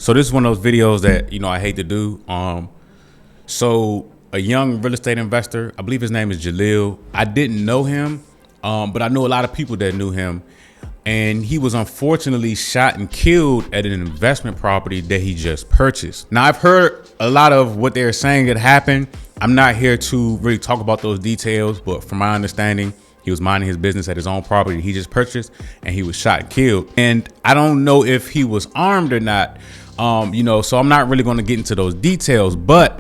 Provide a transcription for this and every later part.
So this is one of those videos that, I hate to do. So a young real estate investor, I believe his name is Jalil. I didn't know him, but I know a lot of people that knew him. And he was unfortunately shot and killed at an investment property that he just purchased. Now, I've heard a lot of what they're saying that happened. I'm not here to really talk about those details, but from my understanding, he was minding his business at his own property he just purchased, and he was shot and killed. And I don't know if he was armed or not, so I'm not really going to get into those details. But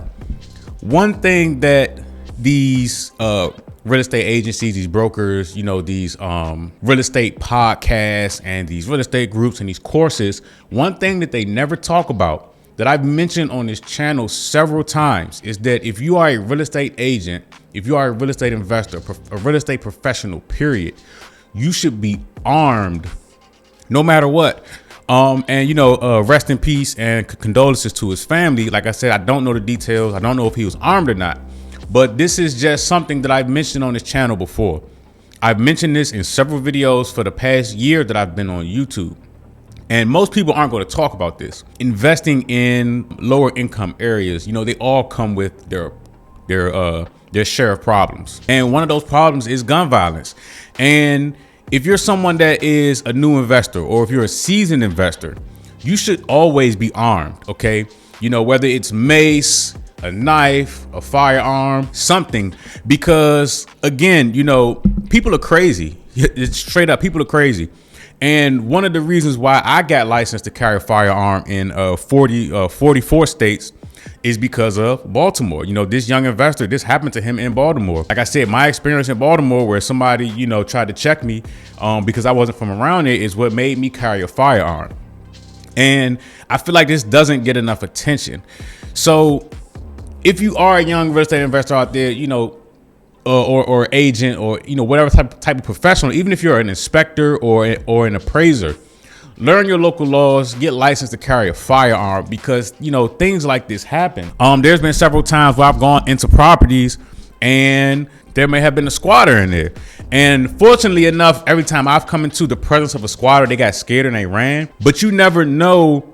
one thing that these real estate agencies, these brokers, these real estate podcasts and these real estate groups and these courses, one thing that they never talk about that I've mentioned on this channel several times is that if you are a real estate agent, if you are a real estate investor, a real estate professional, period, you should be armed no matter what. Rest in peace and condolences to his family. Like I said, I don't know the details. I don't know if he was armed or not, but this is just something that I've mentioned on this channel before. I've mentioned this in several videos for the past year that I've been on YouTube. And most people aren't going to talk about this. Investing in lower income areas, they all come with their share of problems. And one of those problems is gun violence. And if you're someone that is a new investor, or if you're a seasoned investor, you should always be armed, okay? Whether it's mace, a knife, a firearm, something, because again, people are crazy. It's straight up, people are crazy. And one of the reasons why I got licensed to carry a firearm in 44 states is because of Baltimore. This young investor, this happened to him in Baltimore. Like I said, my experience in Baltimore where somebody, tried to check me because I wasn't from around there is what made me carry a firearm. And I feel like this doesn't get enough attention. So if you are a young real estate investor out there, or agent, or whatever type of professional, even if you're an inspector or an appraiser, learn your local laws, get licensed to carry a firearm, because things like this happen. There's been several times where I've gone into properties and there may have been a squatter in there, and fortunately enough, every time I've come into the presence of a squatter, they got scared and they ran. But you never know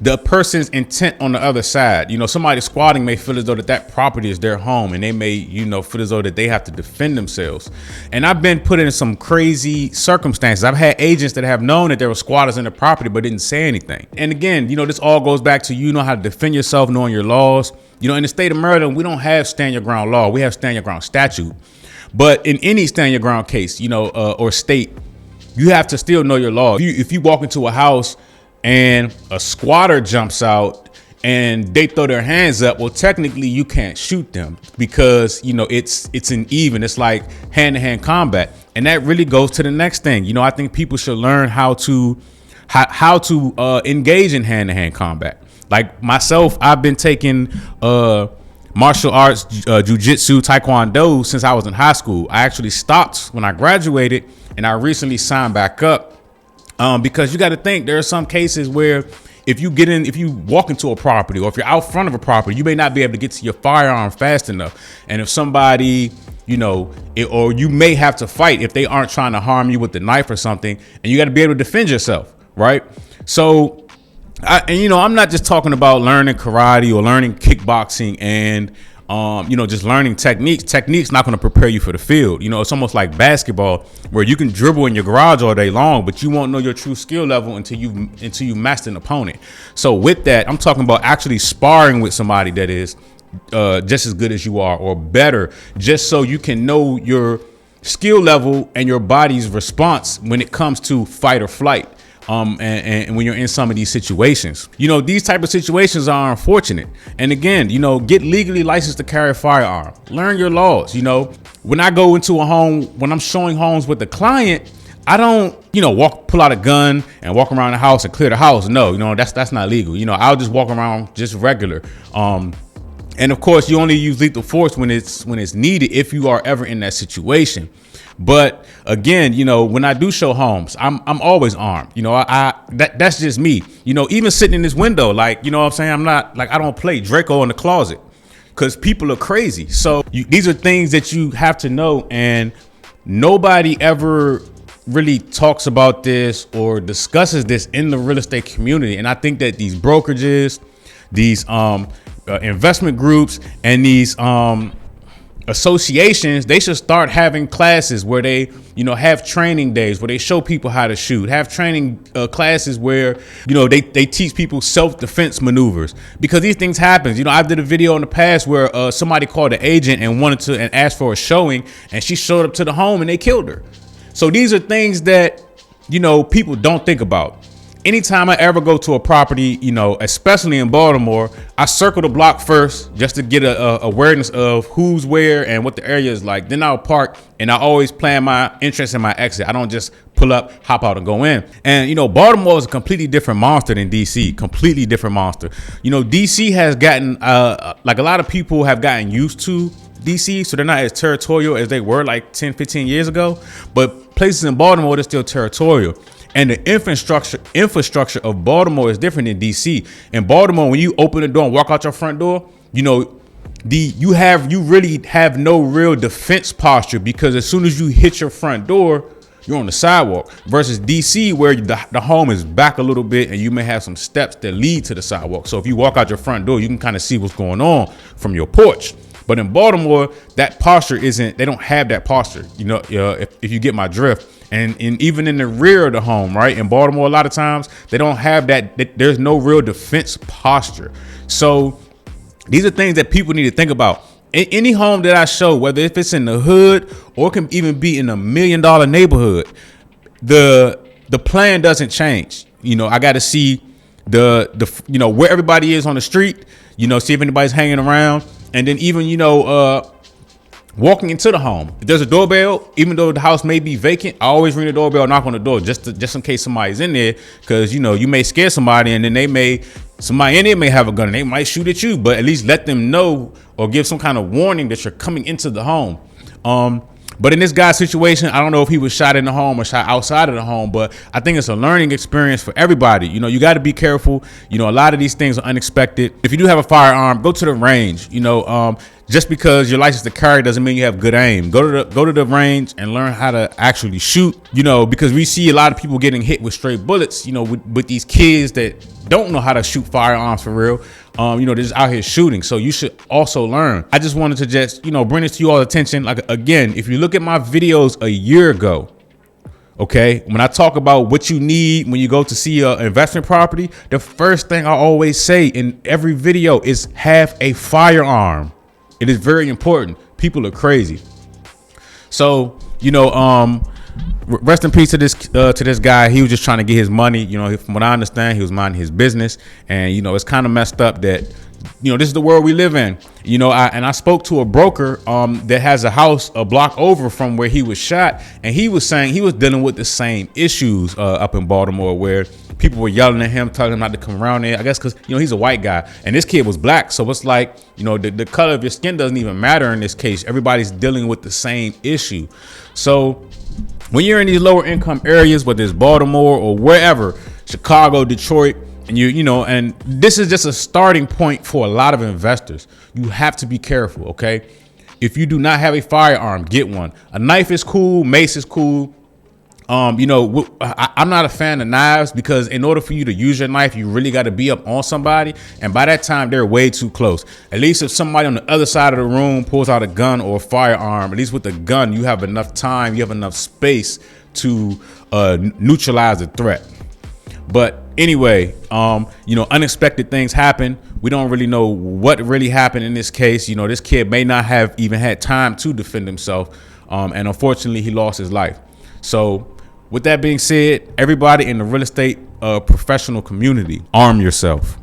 the person's intent on the other side. Somebody squatting may feel as though that property is their home, and they may, feel as though that they have to defend themselves. And I've been put in some crazy circumstances. I've had agents that have known that there were squatters in the property, but didn't say anything. And again, this all goes back to, how to defend yourself, knowing your laws. In the state of Maryland, we don't have stand your ground law. We have stand your ground statute. But in any stand your ground case, or state, you have to still know your law. If you walk into a house and a squatter jumps out and they throw their hands up, well, technically you can't shoot them because, it's an even, it's like hand-to-hand combat. And that really goes to the next thing. I think people should learn how to engage in hand-to-hand combat. Like myself, I've been taking martial arts, jujitsu, taekwondo since I was in high school. I actually stopped when I graduated, and I recently signed back up. Because you got to think, there are some cases where if you walk into a property, or if you're out front of a property, you may not be able to get to your firearm fast enough. And if somebody, or you may have to fight if they aren't trying to harm you with the knife or something, and you got to be able to defend yourself, right? So, I'm not just talking about learning karate or learning kickboxing and just learning techniques not going to prepare you for the field. It's almost like basketball, where you can dribble in your garage all day long, but you won't know your true skill level until you master an opponent. So with that, I'm talking about actually sparring with somebody that is just as good as you are, or better, just so you can know your skill level and your body's response when it comes to fight or flight. And when you're in some of these situations, these type of situations are unfortunate. And again, get legally licensed to carry a firearm. Learn your laws. When I go into a home, when I'm showing homes with the client, I don't, pull out a gun and walk around the house and clear the house. No, that's not legal. I'll just walk around just regular. And of course, you only use lethal force when it's needed, if you are ever in that situation. But again, when I do show homes, I'm always armed. That's just me. Even sitting in this window, like, what I'm saying? I'm not like, I don't play Draco in the closet, because people are crazy. So these are things that you have to know, and nobody ever really talks about this or discusses this in the real estate community. And I think that these brokerages, these investment groups, and these associations, they should start having classes where they, have training days where they show people how to shoot, have training classes where, they teach people self-defense maneuvers, because these things happen. I did a video in the past where somebody called an agent and asked for a showing, and she showed up to the home and they killed her. So these are things that, people don't think about. Anytime I ever go to a property, especially in Baltimore, I circle the block first just to get a awareness of who's where and what the area is like. Then I'll park, and I always plan my entrance and my exit. I don't just pull up, hop out, and go in. And, Baltimore is a completely different monster than DC, completely different monster. DC has gotten, like a lot of people have gotten used to DC, so they're not as territorial as they were like 10, 15 years ago. But places in Baltimore, they're still territorial. And the infrastructure of Baltimore is different than DC. In Baltimore, when you open the door and walk out your front door, you really have no real defense posture, because as soon as you hit your front door, you're on the sidewalk. Versus DC, where the home is back a little bit and you may have some steps that lead to the sidewalk. So if you walk out your front door, you can kind of see what's going on from your porch. But in Baltimore, that posture they don't have that posture. If you get my drift. And even in the rear of the home, right? In Baltimore, a lot of times they don't have that. There's no real defense posture. So these are things that people need to think about. Any home that I show, whether if it's in the hood or it can even be in $1 million neighborhood, the plan doesn't change. I got to see where everybody is on the street. See if anybody's hanging around, and then even walking into the home. If there's a doorbell, even though the house may be vacant, I always ring the doorbell, knock on the door, just in case somebody's in there, because you may scare somebody, and then somebody in there may have a gun and they might shoot at you. But at least let them know or give some kind of warning that you're coming into the home. But in this guy's situation, I don't know if he was shot in the home or shot outside of the home, but I think it's a learning experience for everybody. You got to be careful. A lot of these things are unexpected. If you do have a firearm, go to the range. Just because you're licensed to carry doesn't mean you have good aim. Go to the range and learn how to actually shoot. Because we see a lot of people getting hit with stray bullets. With these kids that don't know how to shoot firearms for real. They're just out here shooting. So you should also learn. I just wanted to bring this to you all attention. Like, again, if you look at my videos a year ago, okay, when I talk about what you need when you go to see an investment property, the first thing I always say in every video is have a firearm. It is very important. People are crazy. So, rest in peace to this guy. He was just trying to get his money. From what I understand, he was minding his business, and it's kind of messed up that this is the world we live in. I spoke to a broker that has a house a block over from where he was shot, and he was saying he was dealing with the same issues up in Baltimore, where people were yelling at him, telling him not to come around there. I guess because he's a white guy, and this kid was black, so it's like the color of your skin doesn't even matter in this case. Everybody's dealing with the same issue. So when you're in these lower income areas, whether it's Baltimore or wherever, Chicago, Detroit, and and this is just a starting point for a lot of investors. You have to be careful, okay? If you do not have a firearm, get one. A knife is cool, mace is cool. I'm not a fan of knives, because in order for you to use your knife, you really got to be up on somebody, and by that time they're way too close. At least if somebody on the other side of the room pulls out a gun or a firearm, at least with the gun you have enough time, you have enough space to neutralize the threat. But anyway, unexpected things happen. We don't really know what really happened in this case. This kid may not have even had time to defend himself, and unfortunately he lost his life. So with that being said, everybody in the real estate professional community, arm yourself.